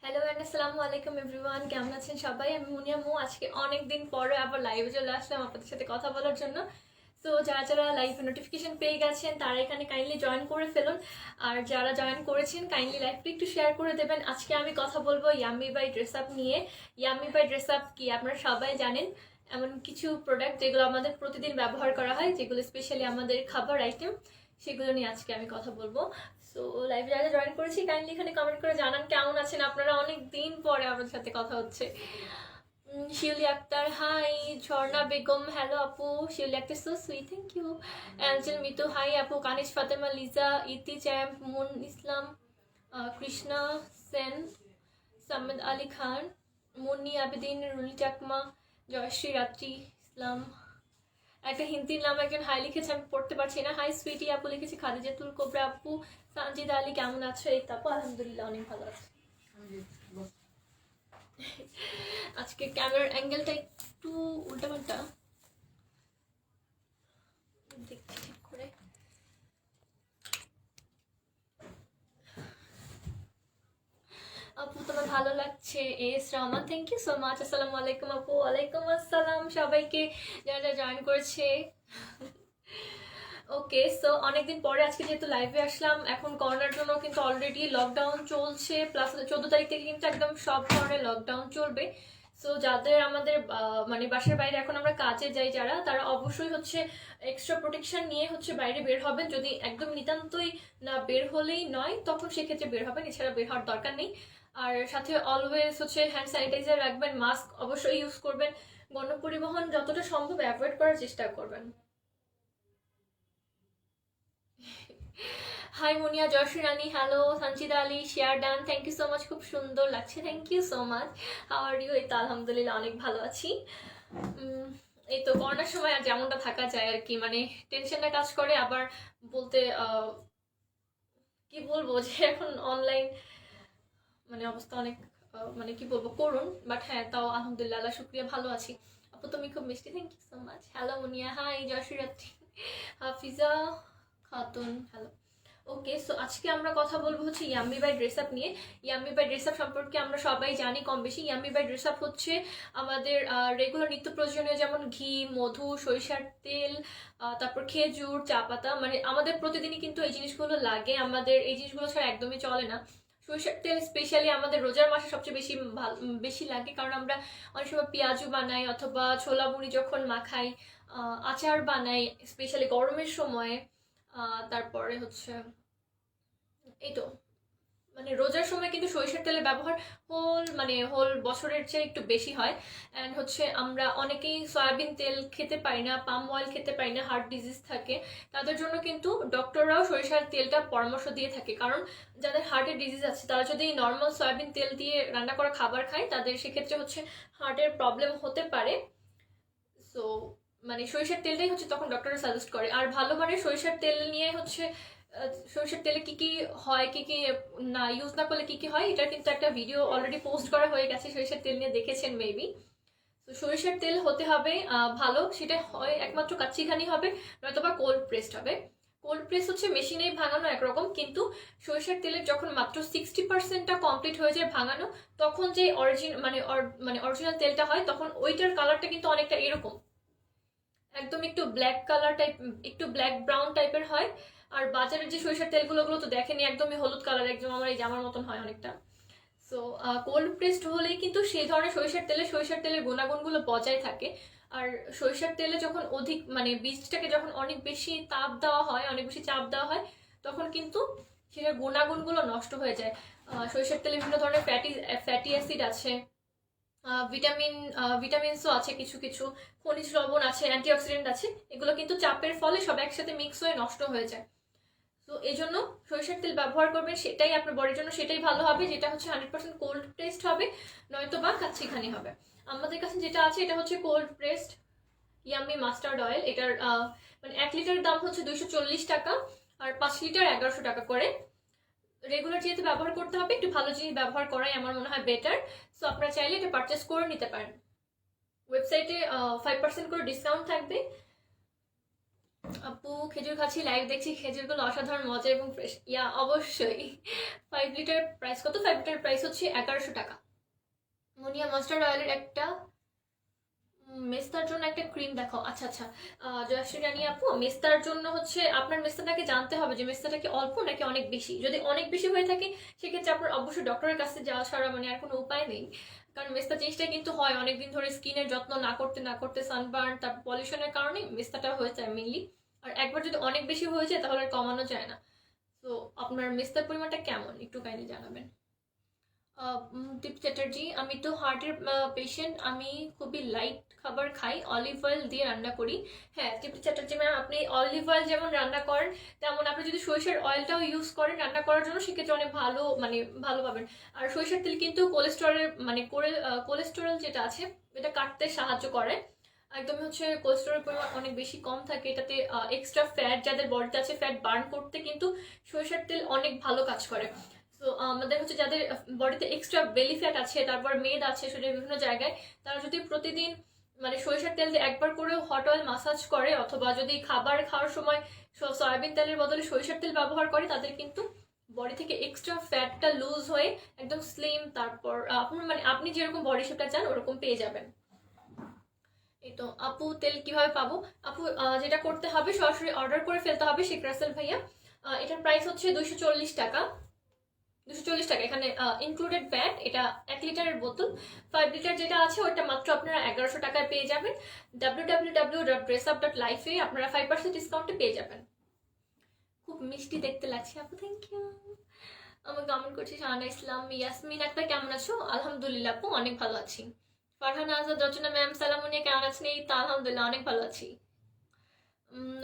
Hello and আসসালামু আলাইকুম everyone, কেমন আছেন সবাই? আমি মুনিয়া মু। আজকে অনেক দিন পরে আবার লাইভে চলে আসলাম আপনাদের সাথে কথা বলার জন্য। সো যারা যারা লাইভে নোটিফিকেশন পেয়ে গেছেন তারা এখানে কাইন্ডলি জয়েন করে ফেলুন। আর যারা জয়েন করেছেন কাইন্ডলি লাইভটি একটু শেয়ার করে দেবেন। আজকে আমি কথা বলবো ইয়াম্মি বাই ড্রেস আপ নিয়ে। ইয়াম্মি বাই ড্রেস আপ কি আপনারা সবাই জানেন? এমন কিছু প্রোডাক্ট যেগুলো আমাদের প্রতিদিন ব্যবহার করা হয়, যেগুলো স্পেশালি আমাদের খাবার আইটেম, সেগুলো নিয়ে আজকে আমি কথা বলবো। সো লাইভ যারা জয়েন করেছি কাইন্ডলি এখানে কমেন্ট করে জানান কেমন আছেন আপনারা। অনেক দিন পরে আপনাদের সাথে কথা হচ্ছে। শিউলি আক্তার হাই, ঝর্ণা বেগম হ্যালো আপু, Shiuli Akter so sweet thank you. Angel Mitu hi আপু, কানিজ ফাতেমা লিজা, ইতি চ্যাম্প, মুন ইসলাম, কৃষ্ণা সেন, সামেদ আলী খান, মুন্নি আবেদিন, রুলি চাকমা, জয়শ্রী রাত্রি ইসলাম। একটা হিন্দির নাম একজন হাই লিখেছে, আমি পড়তে পারছি না। হাই সুইটি আপু লিখেছে, খাদিজাতুল কোবরা আপু, সানজিদা আলী কেমন আছো? এই তাপু আলহামদুলিল্লাহ অনেক ভালো আছে। আজকে ক্যামেরার অ্যাঙ্গেলটা একটু উল্টাপাল্টা, দেখছি ঠিক করে। আপু তোমার ভালো লাগছে? S Rahman thank you so much. আসসালামু আলাইকুম আপু। ওয়ালাইকুম আসসালাম সবাইকে যারা যারা জয়েন করেছে। ওকে, সো অনেকদিন পরে আজকে যেহেতু লাইভে আসলাম, এখন করোনার জন্য কিন্তু অলরেডি লকডাউন চলছে, প্লাস 14 তারিখ থেকে কিন্তু একদম সব ধরনের লকডাউন চলবে। সো যাদের আমাদের মানে বাসার বাইরে এখন আমরা কাজে যাই যারা, তারা অবশ্যই হচ্ছে এক্সট্রা প্রোটেকশন নিয়ে হচ্ছে বাইরে বের হবেন। যদি একদম নিতান্তই না বের হলেই নয়, তখন সেক্ষেত্রে বের হবেন, এছাড়া বের হওয়ার দরকার নেই। আর সাথে অলওয়েজ হচ্ছে হ্যান্ড স্যানিটাইজার রাখবেন, মাস্ক অবশ্যই ইউজ করবেন, গণপরিবহন যতটা সম্ভব অ্যাভয়েড করার চেষ্টা করবেন। Hi Muniya, Joshi Rani hello, Sanchita Ali share done, thank you so much, খুব সুন্দর লাগছে, thank you so much. How are you? এই তো আলহামদুলিল্লাহ অনেক ভালো আছি। এই তো করোনার সময় আর যেমনটা থাকা যায় আর কি, মানে টেনশনটা কাজ করে। আবার বলতে কি বলবো যে এখন অনলাইন মানে অবস্থা অনেক মানে কি বলবো করুন, বাট হ্যাঁ তাও আলহামদুলিল্লাহ আল্লাহ শুক্রিয়া ভালো আছি। আপু তুমি খুব মিষ্টি, thank you so much. Hello Muniya hi, Joshi Ratri, Hafiza Khatun hello. Okay, so আজকে আমরা কথা বলবো হচ্ছে ইয়াম্মি বাই ড্রেস আপ নিয়ে। ইয়াম্মি বাই ড্রেস আপ সম্পর্কে আমরা সবাই জানি কম বেশি। ইয়াম্মি বাই ড্রেস আপ হচ্ছে আমাদের রেগুলার নিত্য প্রয়োজনীয়, যেমন ঘি, মধু, সরিষার তেল, তারপর খেজুর, চা পাতা, মানে আমাদের প্রতিদিনই কিন্তু এই জিনিসগুলো লাগে। আমাদের এই জিনিসগুলো ছাড়া একদমই চলে না। সরিষার তেল স্পেশালি আমাদের রোজার মাসে সবচেয়ে বেশি বেশি লাগে, কারণ আমরা অনেক সময় পেঁয়াজু বানাই অথবা ছোলা মুড়ি যখন মাখাই, আচার বানাই স্পেশালি গরমের সময়। তারপরে হচ্ছে এই তো মানে রোজার সময় কিন্তু সরিষার তেলের ব্যবহার হোল বছরের চেয়ে একটু বেশি হয়। অ্যান্ড হচ্ছে আমরা অনেকেই সয়াবিন তেল খেতে পারি না, পাম অয়েল খেতে পারি না, হার্ট ডিজিজ থাকে, তাদের জন্য কিন্তু ডক্টররাও সরিষার তেলটা পরামর্শ দিয়ে থাকে। কারণ যাদের হার্টের ডিজিজ আছে তারা যদি নর্মাল সয়াবিন তেল দিয়ে রান্না করা খাবার খায়, তাদের সেক্ষেত্রে হচ্ছে হার্টের প্রবলেম হতে পারে। সো মানে সরিষার তেলটাই হচ্ছে তখন ডক্টররা সাজেস্ট করে। আর ভালো মানের সরিষার তেল নিয়ে হচ্ছে সরিষার তেলে কি কি হয়, কি কি না ইউজ না করলে কি কি হয়, এটার কিন্তু একটা ভিডিও অলরেডি পোস্ট করা হয়ে গেছে সরিষার তেল নিয়ে, দেখেছেন মেবি। তো সরিষার তেল হতে হবে ভালো, সেটা হয় একমাত্র কাচ্চিঘানি হবে, নয়তোবা কোল্ড প্রেসড হবে। কোল্ড প্রেস হচ্ছে মেশিনে ভাঙানো একরকম, কিন্তু সরিষার তেলের যখন মাত্র 60%টা কমপ্লিট হয়ে যায় ভাঙানো, তখন যে মানে অরিজিনাল তেলটা হয়, তখন ওইটার কালারটা কিন্তু অনেকটা এরকম, একদম একটু ব্ল্যাক কালার টাইপ, একটু ব্ল্যাক ব্রাউন টাইপের হয়। আর বাজারের যে সরিষার তেলগুলো, ওগুলো তো দেখেনি একদমই হলুদ কালার, একদম আমার এই জামার মতন হয় অনেকটা। সো কোল্ড প্রেসড হলেই কিন্তু সেই ধরনের সরিষার তেলের গুণাগুণগুলো বজায় থাকে। আর সরিষার তেলে যখন অধিক মানে বীজটাকে যখন অনেক বেশি তাপ দেওয়া হয়, অনেক বেশি চাপ দেওয়া হয়, তখন কিন্তু সেটার গুণাগুণগুলো নষ্ট হয়ে যায়। সরিষার তেলে বিভিন্ন ধরনের ফ্যাটি অ্যাসিড আছে, ভিটামিনসও আছে, কিছু কিছু খনিজ লবণ আছে, অ্যান্টিঅক্সিডেন্ট আছে, এগুলো কিন্তু চাপের ফলে সব একসাথে মিক্স হয়ে নষ্ট হয়ে যায়। তো এই জন্য সরিষার তেল ব্যবহার করবেন, সেটাই আপনার বডির জন্য সেটাই ভালো হবে, যেটা হচ্ছে 100% কোল্ড প্রেসড হবে, নয়তো বা কাচ্চিঘানি হবে। আমাদের কাছে যেটা আছে এটা হচ্ছে cold pressed yummy mustard oil. এটার মানে 1 লিটারের দাম হচ্ছে 240 টাকা, আর 5 লিটার 1100 টাকা করে। রেগুলার যেহেতু ব্যবহার করতে হবে, একটু ভালো জিনিস ব্যবহার করাই আমার মনে হয় বেটার। সো আপনারা চাইলে এটা পারচেস করে নিতে পারেন। ওয়েবসাইটে 5% করে ডিসকাউন্ট থাকবে। আপু খেজুর খাচ্ছি, লাইভ দেখছি, খেজুরগুলো অসাধারণ মজা এবং ফ্রেশ। ইয়া অবশ্যই। 5 লিটার প্রাইস কত? 5 লিটার প্রাইস হচ্ছে 1100 টাকা। মুনিয়া মাস্টার্ড অয়েলের একটা মেস্তার জন্য একটা ক্রিম দেখাও। আচ্ছা আচ্ছা, জয়শ্রী রানী আপু, মেস্তার জন্য হচ্ছে আপনার মেস্তাটাকে জানতে হবে যে মেস্তাটা কি অল্প নাকি অনেক বেশি। যদি অনেক বেশি হয়ে থাকে সেক্ষেত্রে আপনার অবশ্যই ডক্টরের কাছে যাওয়া ছাড়া মানে আর কোনো উপায় নেই। কারণ মেস্তা জিনিসটা কিন্তু হয় অনেকদিন ধরে স্কিনের যত্ন না করতে না করতে, সানবার্ন তারপর পলিউশনের কারণে মেস্তাটা হয়ে যায় মেনলি। আর একবার যদি অনেক বেশি হয়ে যায় তাহলে আর কমানো যায় না। তো আপনার মেস্তার পরিমাণটা কেমন একটু কাইন্ডলি জানাবেন। দীপ চ্যাটার্জি, আমি তো হার্টের পেশেন্ট, আমি খুবই লাইট খাবার খাই, অলিভ অয়েল দিয়ে রান্না করি। হ্যাঁ দীপ চ্যাটার্জি ম্যাম, আপনি অলিভ অয়েল যেমন রান্না করেন তেমন আপনি যদি সরিষার অয়েলটাও ইউজ করেন রান্না করার জন্য সেক্ষেত্রে অনেক ভালো মানে ভালো পাবেন। আর সরিষার তেল কিন্তু কোলেস্টেরলের মানে কোলেস্টেরল যেটা আছে এটা কাটতে সাহায্য করে। একদমই হচ্ছে কোলেস্টেরলের পরিমাণ অনেক বেশি কম থাকে এটাতে। এক্সট্রা ফ্যাট যাদের বডিতে আছে ফ্যাট বার্ন করতে কিন্তু সরিষার তেল অনেক ভালো কাজ করে। তো আমাদের হচ্ছে যাদের বডিতে এক্সট্রা বেলি ফ্যাট আছে, তারপর মেদ আছে শরীরের বিভিন্ন জায়গায়, তারা যদি প্রতিদিন মানে সরিষার তেল দিয়ে একবার করেও হট অয়েল মাসাজ করে, অথবা যদি খাবার খাওয়ার সময় সয়াবিন তেলের বদলে সরিষার তেল ব্যবহার করে, তাদের কিন্তু বডি থেকে এক্সট্রা ফ্যাটটা লুজ হয়ে একদম স্লিম, তারপর আপনার মানে আপনি যেরকম বডি শেপটা চান ওরকম পেয়ে যাবেন। এই তো আপু, তেল কিভাবে পাবো? আপু যেটা করতে হবে সরাসরি অর্ডার করে ফেলতে হবে শেখ রাসেল ভাইয়া। এটার প্রাইস হচ্ছে 240 টাকা। 240 টাকা, এখানে ইনক্লুডেড ভ্যাট। এটা 1 লিটারের বোতল। 5 লিটার যেটা আছে ওটা মাত্র আপনারা 1100 টাকায় পেয়ে যাবেন। www.dressup.life-এ আপনারা 5% ডিসকাউন্টে পেয়ে যাবেন। খুব মিষ্টি দেখতে লাগছে আপু, থ্যাংক ইউ। আমার কমেন্ট করছি শাহানা ইসলাম। ইয়াসমিন আক্তার, কেমন আছো? আলহামদুলিল্লাহ আপু, অনেক ভালো আছি। ফারহানা আজাদ রচনা ম্যাম, সালামুনিয়া, কেমন আছেন? এই তো আলহামদুলিল্লাহ অনেক ভালো আছি।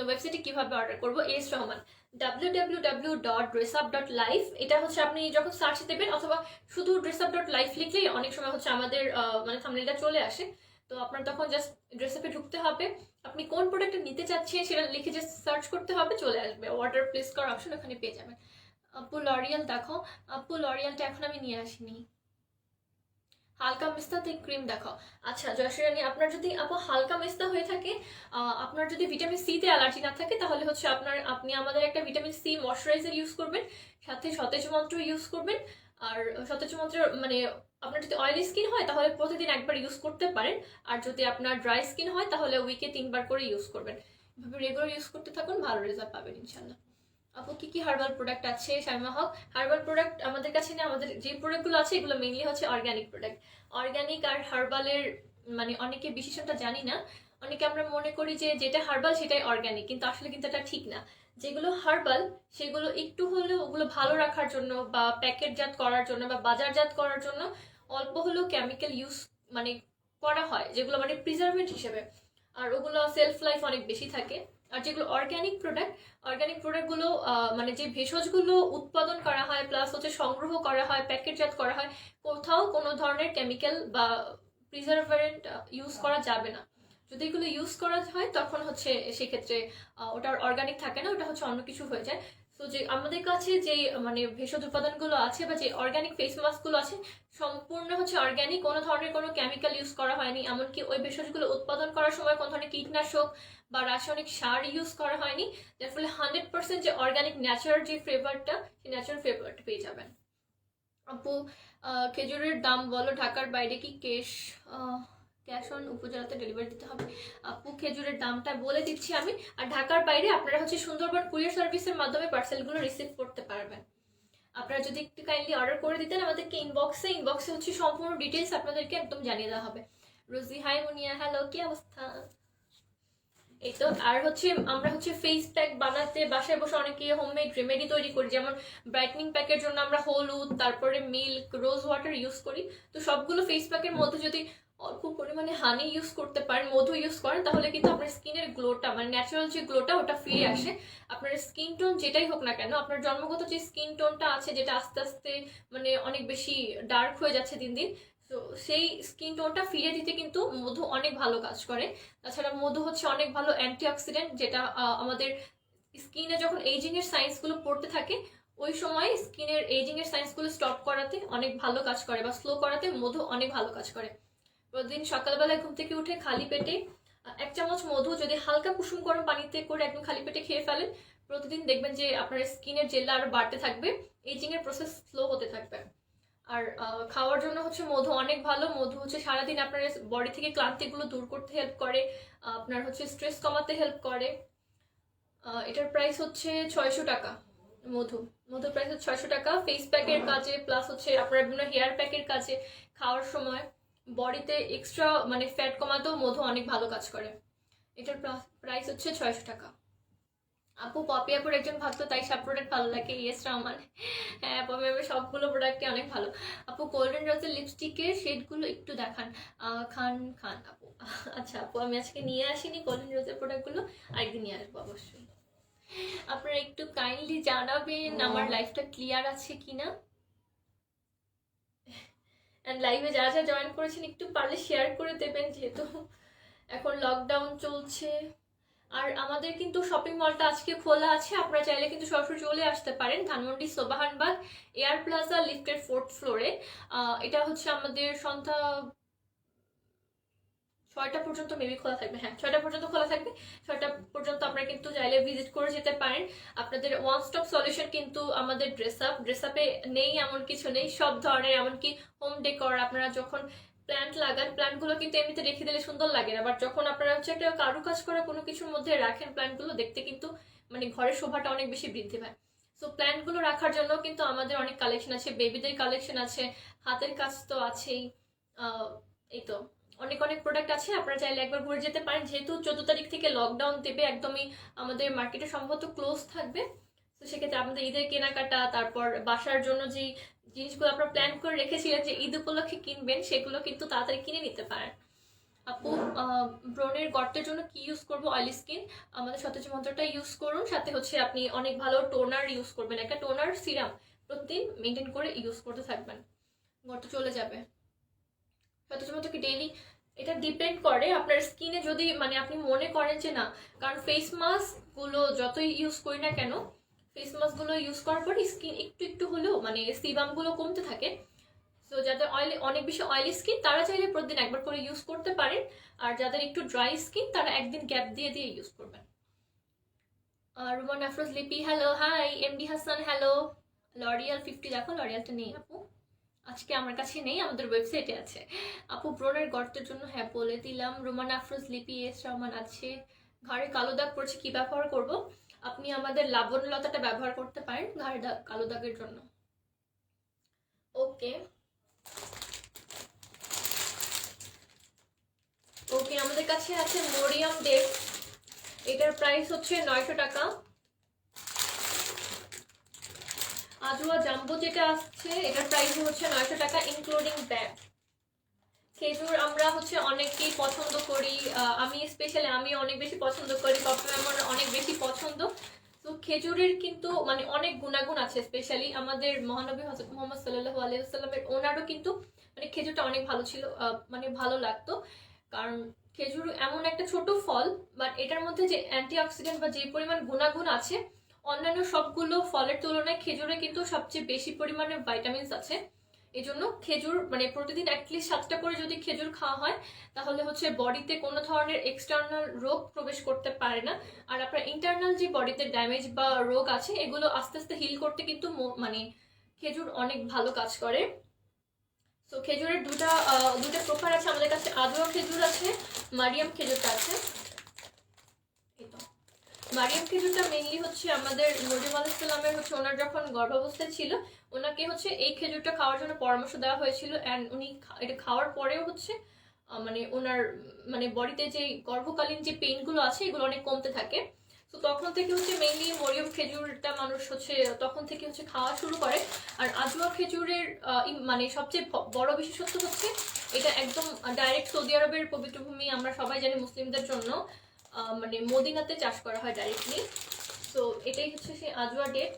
ওয়েবসাইটে কিভাবে অর্ডার করবো? S Rahman, www.dressup.life। এটা হচ্ছে আপনি যখন সার্চ দেবেন অথবা শুধু dressup.life লিখলেই অনেক সময় হচ্ছে আমাদের মানে থাম্বনেলটা চলে আসে। তো আপনার তখন জাস্ট ড্রেসআপে ঢুকতে হবে, আপনি কোন প্রোডাক্টটা নিতে চাচ্ছেন সেটা লিখে জাস্ট সার্চ করতে হবে, চলে আসবে অর্ডার প্লেস করার অপশন, ওখানে পেয়ে যাবেন। আপু লরিয়াল দেখো। আপু লরিয়ালটা এখন আমি নিয়ে আসিনি। হালকা মেস্তা থেকে ক্রিম দেখাও। আচ্ছা জয়শ্রী রানী, আপনার যদি আপু হালকা মেস্তা হয়ে থাকে, আপনার যদি ভিটামিন সি তে অ্যালার্জি না থাকে, তাহলে হচ্ছে আপনি আমাদের একটা ভিটামিন সি ময়শ্চারাইজার ইউজ করবেন, সাথে সতেজ মন্ত্র ইউজ করবেন। আর সতেজ মন্ত্র মানে আপনার যদি অয়েলি স্কিন হয় তাহলে প্রতিদিন একবার ইউজ করতে পারেন, আর যদি আপনার ড্রাই স্কিন হয় তাহলে উইকে 3বার করে ইউজ করবেন। এভাবে রেগুলার ইউজ করতে থাকুন, ভালো রেজাল্ট পাবেন ইনশাল্লাহ। আপু কি কি হার্বাল প্রোডাক্ট আছে? শাইমা হক, হার্বাল প্রোডাক্ট আমাদের কাছে নেই, আমাদের যে প্রোডাক্টগুলো আছে এগুলো মেইনলি হচ্ছে অর্গানিক প্রোডাক্ট। অর্গানিক আর হার্বালের মানে অনেকে বিশেষণটা জানি না, অনেকে আমরা মনে করি যে যেটা হার্বাল সেটাই অর্গানিক, কিন্তু আসলে কিন্তু এটা ঠিক না। যেগুলো হার্বাল সেগুলো একটু হলেও ওগুলো ভালো রাখার জন্য বা প্যাকেটজাত করার জন্য বা বাজারজাত করার জন্য অল্প হলেও কেমিক্যাল ইউজ মানে করা হয়, যেগুলো মানে প্রিজারভেন্ট হিসেবে। আর ওগুলো সেলফ লাইফ অনেক বেশি থাকে। আর যেগুলো অর্গানিক প্রোডাক্টগুলো মানে যে ভেষজগুলো উৎপাদন করা হয় প্লাস হচ্ছে সংগ্রহ করা হয় প্যাকেটজাত করা হয়, কোথাও কোনো ধরনের কেমিক্যাল বা প্রিজারভেন্ট ইউজ করা যাবে না। যদি এগুলো ইউজ করা হয় তখন হচ্ছে সেক্ষেত্রে ওটা অর্গানিক থাকে না, ওটা হচ্ছে অন্য কিছু হয়ে যায়। তো যে আমাদের কাছে যে মানে ভেষজ উপাদানগুলো আছে বা যে অর্গানিক ফেস মাস্কগুলো আছে সম্পূর্ণ হচ্ছে অর্গানিক, কোনো ধরনের কোনো কেমিক্যাল ইউজ করা হয়নি, এমনকি ওই ভেষজগুলো উৎপাদন করার সময় কোনো ধরনের কীটনাশক বা রাসায়নিক সার ইউজ করা হয়নি, যার ফলে 100% যে অর্গানিক ন্যাচারাল যে ফ্লেভারটা সেই ন্যাচারাল ফ্লেভারটা পেয়ে যাবেন। আপু খেজুরের দাম বলো, ঢাকার বাইরে কি ক্যাশ অন উপজেলাতে ডেলিভারি দিতে হবে? আপু খেজুরের দামটা বলে দিচ্ছি আমি, আর ঢাকার বাইরে আপনারা হচ্ছে সুন্দরবন কুরিয়ার সার্ভিসের মাধ্যমে পার্সেলগুলো রিসিভ করতে পারবেন। আপনারা যদি একটু কাইন্ডলি অর্ডার করে দিতেন আমাদেরকে ইনবক্সে হচ্ছে সম্পূর্ণ ডিটেলস আপনাদেরকে একদম জানিয়ে দেওয়া হবে। রোজি হাই, মুনিয়া হ্যালো, কি অবস্থা? এই তো। আর হচ্ছে আমরা হচ্ছে ফেস প্যাক বানাতে বাসায় বসে অনেকে হোমমেড রেমেডি তৈরি করি, যেমন ব্রাইটনিং প্যাকের জন্য আমরা হলুদ, তারপরে মিল্ক, রোজ ওয়াটার ইউজ করি। তো সবগুলো ফেস প্যাকের মধ্যে যদি অল্প পরিমাণে হানি ইউজ করতে পারেন, মধু ইউজ করেন, তাহলে কিন্তু আপনার স্কিনের গ্লোটা মানে ন্যাচারাল যে গ্লোটা ওটা ফিরে আসে। আপনার স্কিন টোন যেটাই হোক না কেন, আপনার জন্মগত যে স্কিন টোনটা আছে যেটা আস্তে আস্তে মানে অনেক বেশি ডার্ক হয়ে যাচ্ছে দিন দিন, তো সেই স্কিন টোনটা ফিরে দিতে কিন্তু মধু অনেক ভালো কাজ করে। তাছাড়া মধু হচ্ছে অনেক ভালো অ্যান্টিঅক্সিডেন্ট, যেটা আমাদের স্কিনে যখন এইজিং এর সাইন্সগুলো পড়তে থাকে ওই সময় স্কিনের এইজিং এর সাইন্সগুলো স্টপ করাতে অনেক ভালো কাজ করে বা স্লো করাতে মধু অনেক ভালো কাজ করে। প্রতিদিন সকালবেলায় ঘুম থেকে উঠে খালি পেটে 1 চামচ মধু যদি হালকা কুসুম গরম পানিতে করে একদম খালি পেটে খেয়ে ফেলেন, প্রতিদিন দেখবেন যে আপনার স্কিনের জেল্লা আরো বাড়তে থাকবে, এজিং এর প্রসেস স্লো হতে থাকবে। আর খাওয়ার জন্য হচ্ছে মধু অনেক ভালো। মধু হচ্ছে সারাদিন আপনার বডি থেকে ক্লান্তিগুলো দূর করতে হেল্প করে, আপনার হচ্ছে স্ট্রেস কমাতে হেল্প করে। এটার প্রাইস হচ্ছে 600 টাকা। মধুর প্রাইস হচ্ছে 600 টাকা। ফেস প্যাকের কাজে প্লাস হচ্ছে আপনার বিভিন্ন হেয়ার প্যাকের কাজে, খাওয়ার সময় বডিতে এক্সট্রা মানে ফ্যাট কমাতেও মধু অনেক ভালো কাজ করে। এটার প্রাইস হচ্ছে 600 টাকা। আপু পপি আপুর একজন ভক্ত, তাই সব প্রোডাক্ট ভালো লাগে। ইয়েস রহমান, হ্যাঁ পপি আপুর সবগুলো প্রোডাক্টই অনেক ভালো। আপু গোল্ডেন রোজের লিপস্টিকের শেডগুলো একটু দেখান। খান খান আপু। আচ্ছা আপু, আমি আজকে নিয়ে আসিনি গোল্ডেন রোজের প্রোডাক্টগুলো, আরেকদিন নিয়ে আসবো অবশ্যই। আপনারা একটু কাইন্ডলি জানাবেন আমার লাইফটা ক্লিয়ার আছে কিনা, অ্যান্ড লাইভে যারা যারা জয়েন করেছেন একটু পারলে শেয়ার করে দেবেন, যেহেতু এখন লকডাউন চলছে। আর আমাদের কিন্তু শপিং মলটা আজকে খোলা আছে, আপনারা চাইলে কিন্তু সরাসরি চলে আসতে পারেন ধানমন্ডি সোবাহানবাগ এয়ার প্লাজা লিফটের 4th ফ্লোরে। এটা হচ্ছে আমাদের সন্ধ্যা 6টা পর্যন্ত মেবি খোলা থাকবে। হ্যাঁ 6টা পর্যন্ত খোলা থাকবে। 6টা পর্যন্ত আপনারা কিন্তু চাইলে ভিজিট করে যেতে পারেন। আপনাদের ওয়ান স্টপ সলিউশন কিন্তু আমাদের ড্রেস আপে নেই এমন কিছু নেই, সব ধরনের, এমনকি হোম ডেকর। আপনারা যখন প্ল্যান্ট লাগান, প্ল্যান্টগুলো কিন্তু এমনিতে রেখে দিলে সুন্দর লাগে না, বাট যখন আপনারা হচ্ছে একটা কারুকাজ করা কোনো কিছুর মধ্যে রাখেন প্ল্যান্টগুলো, দেখতে কিন্তু মানে ঘরের শোভাটা অনেক বেশি বৃদ্ধি পায়। সো প্ল্যান্টগুলো রাখার জন্য কিন্তু আমাদের অনেক কালেকশন আছে, বেবিদের কালেকশন আছে, হাতের কাজ তো আছেই। এই তো অনেক অনেক প্রোডাক্ট আছে, আপনারা চাইলে একবার ঘুরে যেতে পারেন। যেহেতু 14 তারিখ থেকে লকডাউন দেবে, একদমই আমাদের মার্কেটে সম্ভবত ক্লোজ থাকবে। তো সেক্ষেত্রে আপনাদের ঈদের কেনাকাটা, তারপর বাসার জন্য যে জিনিসগুলো আপনারা প্ল্যান করে রেখেছিলেন যে ঈদ উপলক্ষে কিনবেন, সেগুলো কিন্তু তাড়াতাড়ি কিনে নিতে পারেন। আপু ব্রণের গর্তের জন্য কি ইউজ করব? অয়েলি স্কিন, আমাদের সতেজ মন্ত্রটা ইউজ করুন, সাথে হচ্ছে আপনি অনেক ভালো টোনার ইউজ করবেন, একটা টোনার সিরাম প্রতিদিন মেনটেন করে ইউজ করতে থাকবেন, গর্ত চলে যাবে। সতেজ মন্ত্র কি ডেইলি? এটা ডিপেন্ড করে আপনার স্কিনে, যদি মানে আপনি মনে করেন যে না, কারণ ফেস মাস্ক গুলো যতই ইউজ করি না কেন, ফেস মাস্ক গুলো ইউজ করার পর স্কিন একটু একটু হলেও মানে সিবাম গুলো কমতে থাকে। তো যাদের অনেক বেশি অয়েলি স্কিন তারা চাইলে প্রতিদিন একবার করে ইউজ করতে পারেন, আর যাদের একটু ড্রাই স্কিন তারা একদিন গ্যাপ দিয়ে দিয়ে ইউজ করবেন। রুমান আফরোজ লিপি hello, high MD Hasan hello. L'Oréal 50 দেখো, লরিয়ালটা নেই আপু, আজকে আমার কাছে নেই, আমাদের ওয়েবসাইটে আছে। আপু ব্রণের গর্তের জন্য, হ্যাঁ বলে দিলাম। রোমান আফরোজ লিপি, এস রহমান আছে। ঘাড়ে কালো দাগ পড়ছে, কি ব্যবহার করব? আপনি আমাদের লাবণ্যলতাটা ব্যবহার করতে পারেন ঘাড়ে কালো দাগের জন্য। ওকে ওকে, আমাদের কাছে আছে মরিয়াম ডেপ, এটার প্রাইস হচ্ছে 900 টাকা। আজওয়া জাম্বো যেটা আসছে এটার প্রাইস হচ্ছে 900 টাকা ইনক্লুডিং ব্যাগ। খেজুর আমরা হচ্ছে অনেকেই পছন্দ করি, আমি স্পেশালি আমি অনেক বেশি পছন্দ করি, পপি আমার অনেক বেশি পছন্দ। তো খেজুরের কিন্তু মানে অনেক গুণাগুণ আছে, স্পেশালি আমাদের মহানবী হযরত মুহাম্মদ সাল্লাল্লাহু আলাইহি ওয়াসাল্লামের ওনারও কিন্তু মানে খেজুরটা অনেক ভালো ছিল, মানে ভালো লাগতো। কারণ খেজুর এমন একটা ছোট ফল, বাট এটার মধ্যে যে অ্যান্টিঅক্সিডেন্ট বা যে পরিমাণ গুণাগুণ আছে, অন্যান্য সবগুলো ফলের তুলনায় খেজুরে কিন্তু সবচেয়ে বেশি পরিমাণে ভাইটামিনস আছে। এই জন্য খেজুর মানে প্রতিদিন অ্যাটলিস্ট 7টা করে যদি খেজুর খাওয়া হয়, তাহলে হচ্ছে বডিতে কোনো ধরনের এক্সটার্নাল রোগ প্রবেশ করতে পারে না। আর আপনার ইন্টারনাল যে বডিতে ড্যামেজ বা রোগ আছে, এগুলো আস্তে আস্তে হিল করতে কিন্তু মানে খেজুর অনেক ভালো কাজ করে। তো খেজুরের দুটা প্রকার আছে আমাদের কাছে, আজওয়া খেজুর আছে, মারিয়াম খেজুরটা আছে। এই তো মারিয়াম খেজুরটা মেইনলি হচ্ছে আমাদের নবী আলাইহিস সালামের হচ্ছে ওনার যখন গর্ভাবস্থায় ছিল, ওনাকে হচ্ছে এই খেজুরটা খাওয়ার জন্য পরামর্শ দেওয়া হয়েছিল, অ্যান্ড উনি এটা খাওয়ার পরেও হচ্ছে মানে ওনার মানে বডিতে যে গর্ভকালীন যে পেইনগুলো আছে এগুলো অনেক কমতে থাকে। তো তখন থেকে হচ্ছে মেইনলি মরিয়ম খেজুরটা মানুষ হচ্ছে তখন থেকে হচ্ছে খাওয়া শুরু করে। আর আজওয়া খেজুরের মানে সবচেয়ে বড় বিশেষত্ব হচ্ছে এটা একদম ডাইরেক্ট সৌদি আরবের পবিত্র ভূমি, আমরা সবাই জানি মুসলিমদের জন্য মানে মদিনাতে চাষ করা হয় ডাইরেক্টলি। তো এটাই হচ্ছে সেই আজওয়া ডেট।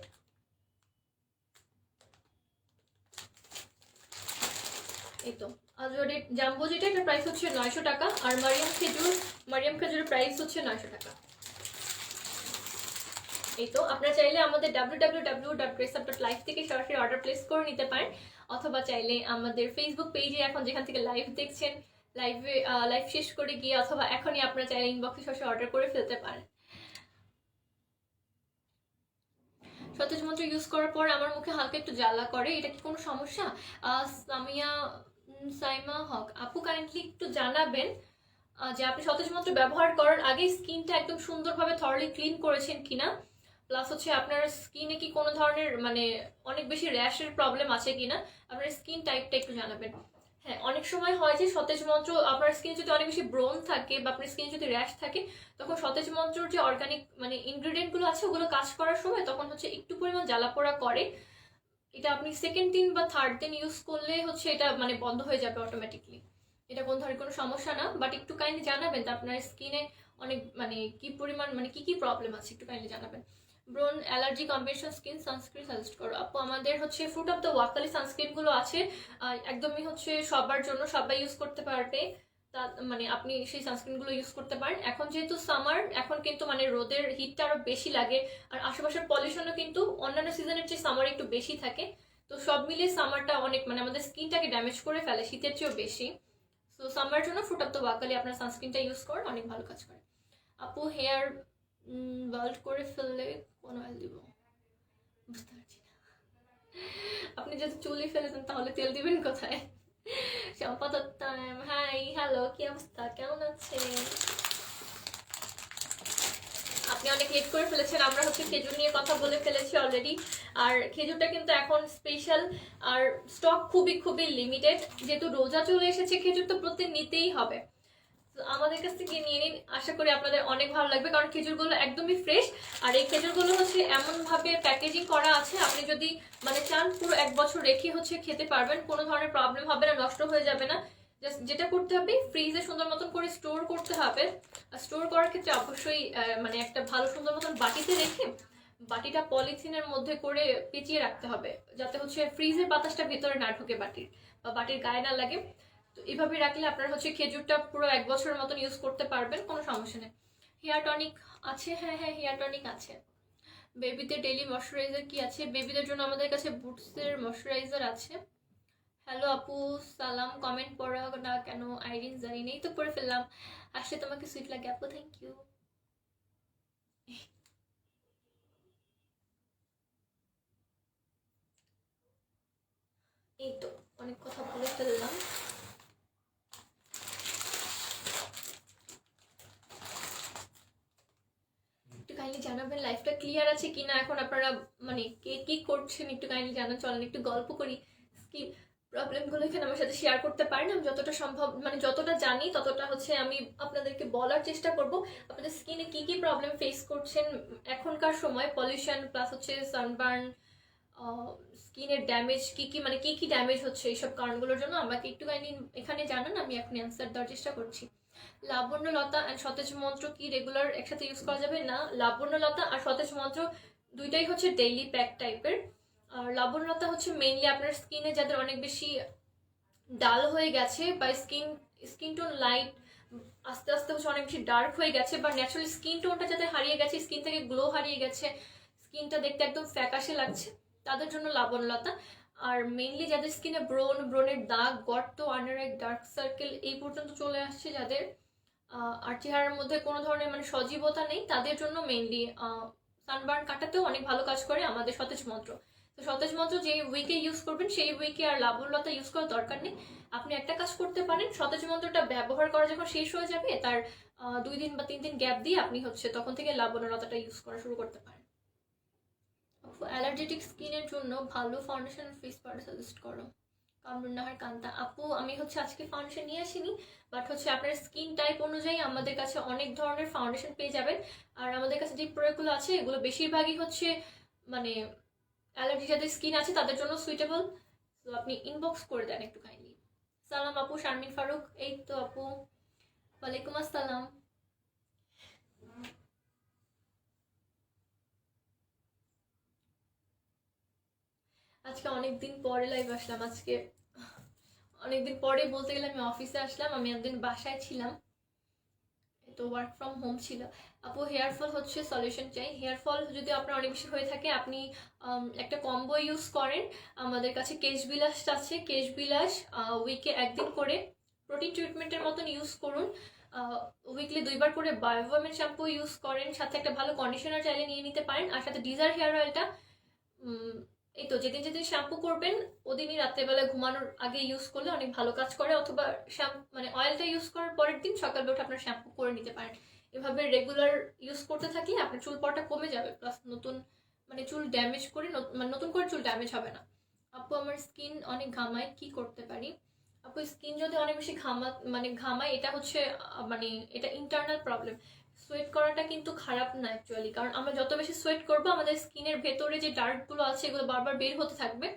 এই তো আজওয়া ডেট জাম্বো যেটা, এটার প্রাইস হচ্ছে 900 টাকা। আর মারিয়াম খেজুরের প্রাইস হচ্ছে 900 টাকা। এই তো আপনারা চাইলে আমাদের www.dressup.life থেকে সরাসরি অর্ডার প্লেস করে নিতে পারেন, অথবা চাইলে আমাদের ফেসবুক পেজে এখন যেখান থেকে লাইভ দেখছেন, লাইভ শেষ করে গিয়ে অথবা এখনই আপনারা চাইলে ইনবক্সে সরাসরি অর্ডার করে ফেলতে পারেন। সতেজ মন্ত্র ইউজ করার পর আমার মুখে হালকা একটু জ্বালা করে, এটা কি কোনো সমস্যা? সামিয়া সাইমা হক আপু কাইন্ডলি একটু জানাবেন যে আপনি সতেজ মন্ত্র ব্যবহার করার আগে স্কিনটা একদম সুন্দরভাবে থরলি ক্লিন করেছেন কিনা, প্লাস হচ্ছে আপনার স্কিনে কি কোনো ধরনের মানে অনেক বেশি র্যাশের প্রবলেম আছে কিনা, আপনার স্কিন টাইপটা একটু জানাবেন। হ্যাঁ, অনেক সময় হয় যে সতেজ মন্ত্র আপনার স্কিন যদি অনেক বেশি ব্রোন থাকে বা আপনার স্কিনে যদি র্যাশ থাকে, তখন সতেজ মন্ত্রর যে অর্গানিক মানে ইনগ্রিডিয়েন্টগুলো আছে ওগুলো কাজ করার সময় তখন হচ্ছে একটু পরিমাণ জ্বালাপোড়া করে। এটা আপনি সেকেন্ড দিন বা থার্ড দিন ইউজ করলে হচ্ছে এটা মানে বন্ধ হয়ে যাবে অটোমেটিকলি। এটা কোন ধরনের কোনো সমস্যা না, বাট একটু কাইন্ডলি জানাবেন তো আপনার স্কিনে অনেক মানে কি পরিমাণ মানে কি প্রবলেম আছে একটু কাইন্ডলি জানাবেন। ব্রোন allergy combination skin sunscreen suggest করো আপু। আমাদের হচ্ছে ফ্রুট অফ দ্য ওয়াকালি সানস্ক্রিনগুলো আছে, একদমই হচ্ছে সবার জন্য, সবাই ইউজ করতে পারবে। তা মানে আপনি সেই সানস্ক্রিনগুলো ইউজ করতে পারেন। এখন যেহেতু সামার, এখন কিন্তু মানে রোদের হিটটা আরও বেশি লাগে, আর আশেপাশের পলিউশনও কিন্তু অন্যান্য সিজনের চেয়ে সামারে একটু বেশি থাকে। তো সব মিলিয়ে সামারটা অনেক মানে আমাদের স্কিনটাকে ড্যামেজ করে ফেলে শীতের চেয়েও বেশি। তো সামার জন্য ফ্রুট অফ দ্য ওয়াকালি আপনার সানস্ক্রিনটা ইউজ করেন, অনেক ভালো কাজ করে। আপু হেয়ার বাল্ড করে ফেললে কোন অয়েল দিব? বুঝতে পারছি না, আপনি যদি চুলই ফেলেছেন তাহলে তেল দিবেন কোথায়? সম্পাদক টাইম, হাই হ্যালো, কি অবস্থা, কেমন আছেন? আপনি অনেক লেট করে ফেলেছেন, আমরা হচ্ছে খেজুর নিয়ে কথা বলে ফেলেছি অলরেডি। আর খেজুরটা কিন্তু এখন স্পেশাল, আর স্টক খুবই খুবই লিমিটেড। যেহেতু রোজা চলে এসেছে, খেজুর তো প্রত্যেক নিতেই হবে, আমাদের কাছ থেকে নিয়ে নিন, আশা করি আপনাদের অনেক ভালো লাগবে, কারণ খেজুরগুলো একদমই ফ্রেশ। আর এই খেজুরগুলো হচ্ছে এমনভাবে প্যাকেজিং করা আছে, আপনি যদি মানে চান পুরো 1 বছর রেখে হচ্ছে খেতে পারবেন, কোনো ধরনের প্রবলেম হবে না, নষ্ট হয়ে যাবে না। জাস্ট যেটা করতে হবে, ফ্রিজে সুন্দর মতন করে স্টোর করতে হবে। স্টোর করার ক্ষেত্রে অবশ্যই মানে একটা ভালো সুন্দর মতন বাটিতে রেখে বাটিটা পলিথিনের মধ্যে করে পেঁচিয়ে রাখতে হবে, যাতে হচ্ছে ফ্রিজের বাতাসটা ভিতরে না ঢুকে বাটির, বা বাটির গায়ে না লাগে। তো এইভাবে রাখলে আপনার হচ্ছে খেজুরটা পুরো 1 বছরের মতন ইউজ করতে পারবেন, কোনো সমস্যা নেই। হেয়ার টনিক আছে, হ্যাঁ হ্যাঁ হেয়ার টনিক আছে। বেবিদের ডেইলি ময়শ্চারাইজার কি আছে? বেবিদের জন্য আমাদের কাছে বুটসের ময়শ্চারাইজার আছে। হ্যালো আপু, সালাম। কমেন্ট পড়া না কেন আইরিন জানি নেই, তো পড়ে ফেললাম। আসলে তোমাকে সুইট লাগে আপু, থ্যাংক ইউ। এই তো অনেক কথা বলে ফেললাম। একটু কাইন্ডলি জানাবেন লাইফটা ক্লিয়ার আছে কিনা, এখন আপনারা মানে কে কি করছেন একটু কাইন্ডলি জানান। চলেন একটু গল্প করি, স্কিন প্রবলেমগুলো এখানে আমার সাথে শেয়ার করতে পারেন। আমি যতটা সম্ভব মানে যতটা জানি ততটা হচ্ছে আমি আপনাদেরকে বলার চেষ্টা করব। আপনাদের স্কিনে কি কি প্রবলেম ফেস করছেন এখনকার সময়, পলিউশন প্লাস হচ্ছে সানবার্ন, স্কিনের ড্যামেজ কি কি মানে কি কি ড্যামেজ হচ্ছে, এইসব কারণগুলোর জন্য আমাকে একটু কাইন্ডলি এখানে জানান, আমি এখন অ্যান্সার দেওয়ার চেষ্টা করছি। লাবণ্যলতা অ্যান্ড সতেজ মন্ত্র কি রেগুলার একসাথে ইউজ করা যাবে? না, লাবণ্যলতা আর সতেজ মন্ত্র দুইটাই হচ্ছে ডেইলি প্যাক টাইপের। আর লাবণ্যলতা হচ্ছে মেইনলি আপনার স্কিনে যাদের অনেক বেশি ডাল হয়ে গেছে বা স্কিন টোন লাইট আস্তে আস্তে হচ্ছে অনেক বেশি ডার্ক হয়ে গেছে, বা ন্যাচারাল স্কিন টোনটা যাদের হারিয়ে গেছে, স্কিন থেকে গ্লো হারিয়ে গেছে, স্কিনটা দেখতে একদম ফ্যাকাশে লাগছে, তাদের জন্য লাবণ্যলতা। আর মেইনলি যাদের স্কিনে ব্রণের দাগ, গর্ত, আন্ডার আই ডার্ক সার্কেল এই পর্যন্ত চলে আসছে যাদের, আর চেহারার মধ্যে কোনো ধরনের মানে সজীবতা নেই, তাদের জন্য মেইনলি সানবার্ন কাটাতেও অনেক ভালো কাজ করে আমাদের সতেজ মন্ত্র। তো সতেজ মন্ত্র যে উইকে ইউজ করবেন সেই উইকে আর লাবণ্যলতা ইউজ করার দরকার নেই। আপনি একটা কাজ করতে পারেন, সতেজ মন্ত্রটা ব্যবহার করা যখন শেষ হয়ে যাবে তার 2 দিন বা 3 দিন গ্যাপ দিয়ে আপনি হচ্ছে তখন থেকে লাবণ্যলতাটা ইউজ করা শুরু করতে পারেন। অ্যালার্জেটিক স্কিনের জন্য ভালো ফাউন্ডেশন ফেস পাউডার সাজেস্ট করো। কামরুন্নাহার কান্তা আপু, আমি হচ্ছে আজকে ফাউন্ডেশন নিয়ে আসিনি, বাট হচ্ছে আপনার স্কিন টাইপ অনুযায়ী আমাদের কাছে অনেক ধরনের ফাউন্ডেশন পেয়ে যাবেন। আর আমাদের কাছে যে প্রোডাক্টগুলো আছে এগুলো বেশিরভাগই হচ্ছে মানে অ্যালার্জি যাদের স্কিন আছে তাদের জন্য সুইটেবল। তো আপনি ইনবক্স করে দেন একটু কাইন্ডলি। সালাম আপু, শারমিন ফারুক। এই তো আপু, ওয়ালাইকুম আসসালাম। আজকে অনেকদিন পরে লাইভ আসলাম, আজকে অনেকদিন পরে বলতে গেলে আমি অফিসে আসলাম, আমি একদিন বাসায় ছিলাম, তো ওয়ার্ক ফ্রম হোম ছিল। আপু হেয়ার ফল হচ্ছে সলিউশন চাই। হেয়ার ফল যদি আপনার অনেক বেশি হয়ে থাকে আপনি একটা কম্বো ইউজ করেন। আমাদের কাছে কেশ বিলাস আছে, কেশ বিলাস উইকে 1 দিন করে প্রোটিন ট্রিটমেন্টের মতন ইউজ করুন। উইকলি 2বার করে বায়োভোমেন শ্যাম্পু ইউজ করেন, সাথে একটা ভালো কন্ডিশনার চাইলে নিয়ে নিতে পারেন, আর সাথে ডিজার হেয়ার অয়েলটা এই তো যেদিন যেদিন শ্যাম্পু করবেন ওদিনই রাত্রেবেলা ঘুমানোর আগে ইউজ করলে অনেক ভালো কাজ করে, অথবা মানে অয়েলটা ইউজ করার পরের দিন সকালবেলা উঠে আপনার শ্যাম্পু করে নিতে পারেন। এভাবে রেগুলার ইউজ করতে থাকলে আপনার চুল পড়াটা কমে যাবে, প্লাস নতুন মানে চুল ড্যামেজ করে মানে নতুন করে চুল ড্যামেজ হবে না। আপু আমার স্কিন অনেক ঘামায়, কি করতে পারি? আপু স্কিন যদি অনেক বেশি ঘামায় এটা হচ্ছে মানে এটা ইন্টারনাল প্রবলেম। সোয়েট করাটা কিন্তু খারাপ না অ্যাকচুয়ালি, কারণ আমরা যত বেশি সোয়েট করবো আমাদের স্কিনের ভেতরে যে ডার্টগুলো আছে এগুলো বারবার বের হতে থাকবে।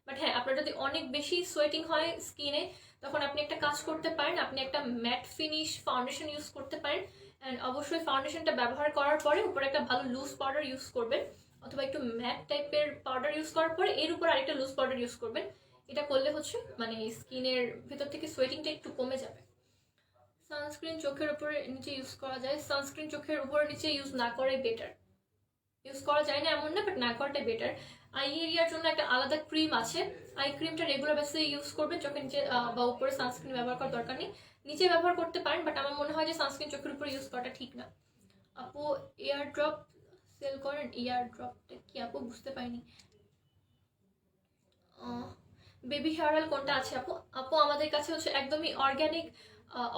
বাট হ্যাঁ, আপনার যদি অনেক বেশি সোয়েটিং হয় স্কিনে, তখন আপনি একটা কাজ করতে পারেন, আপনি একটা ম্যাট ফিনিশ ফাউন্ডেশন ইউজ করতে পারেন। অ্যান্ড অবশ্যই ফাউন্ডেশনটা ব্যবহার করার পরে উপরে একটা ভালো লুজ পাউডার ইউজ করবেন, অথবা একটু ম্যাট টাইপের পাউডার ইউজ করার পরে এর উপর আরেকটা লুজ পাউডার ইউজ করবেন। এটা করলে হচ্ছে মানে স্কিনের ভেতর থেকে সোয়েটিংটা একটু কমে যাবে। সানস্ক্রিন চোখের উপরে নিচে ইউজ করা যায়, সানস্ক্রিন চোখের উপরে নিচে ইউজ না করাই বেটার। ইউজ করা যায় না এমন না, বাট না করাটাই বেটার। আই এরিয়ার জন্য একটা আলাদা ক্রিম আছে, আই ক্রিমটা রেগুলার বেসিসে ইউজ করবেন, চোখের নিচে বা উপরে সানস্ক্রিন ব্যবহার করার দরকার নেই, নিচে ব্যবহার করতে পারেন, বাট আমার মনে হয় যে সানস্ক্রিন চোখের উপরে ইউজ করাটা ঠিক না। আপু এয়ার ড্রপ সেল করেন? এয়ার ড্রপটা কি আপু? বুঝতে পারিনি। বেবি হেয়ার অয়েল কোনটা আছে আপু? আপু আমাদের কাছে হচ্ছে একদমই অর্গ্যানিক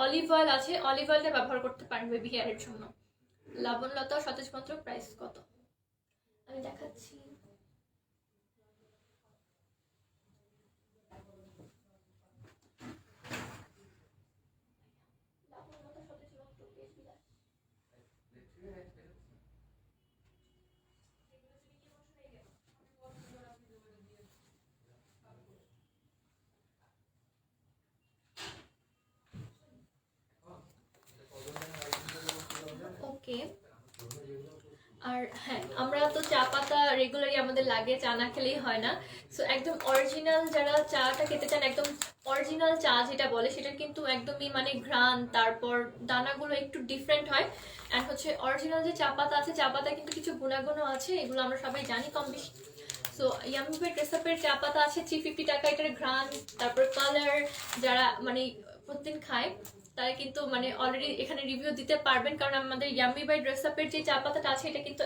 অলিভ অয়েল আছে, অলিভ অয়েলটা ব্যবহার করতে পারেন বেবি হেয়ারের জন্য। লবণলতা সতেজ মাত্র, প্রাইস কত? আমি দেখাচ্ছি। ওকে, আর হ্যাঁ, আমরা তো চা পাতা রেগুলারই আমাদের লাগে, চা না খেলেই হয় না। সো একদম অরিজিনাল যারা চাটা খেতে চান, একদম অরিজিনাল চা যেটা বলে সেটা কিন্তু একদমই মানে ঘ্রাণ, তারপর দানাগুলো একটু ডিফারেন্ট হয়। অ্যান্ড হচ্ছে অরিজিনাল যে চা পাতা আছে, চা পাতা কিন্তু কিছু গুণাগুণও আছে, এগুলো আমরা সবাই জানি কম বেশি। সো ইয়াম্মি বাই ড্রেসআপের চা পাতা আছে 350 টাকা, এটার ঘ্রাণ তারপর কালার যারা মানে প্রতিদিন খায় তারা কিন্তু মানে অলরেডি এখানে রিভিউ দিতে পারবেন, কারণ আমাদের ইয়াম্মি বাই ড্রেসআপের যে চা পাতাটা আছে এটা কিন্তু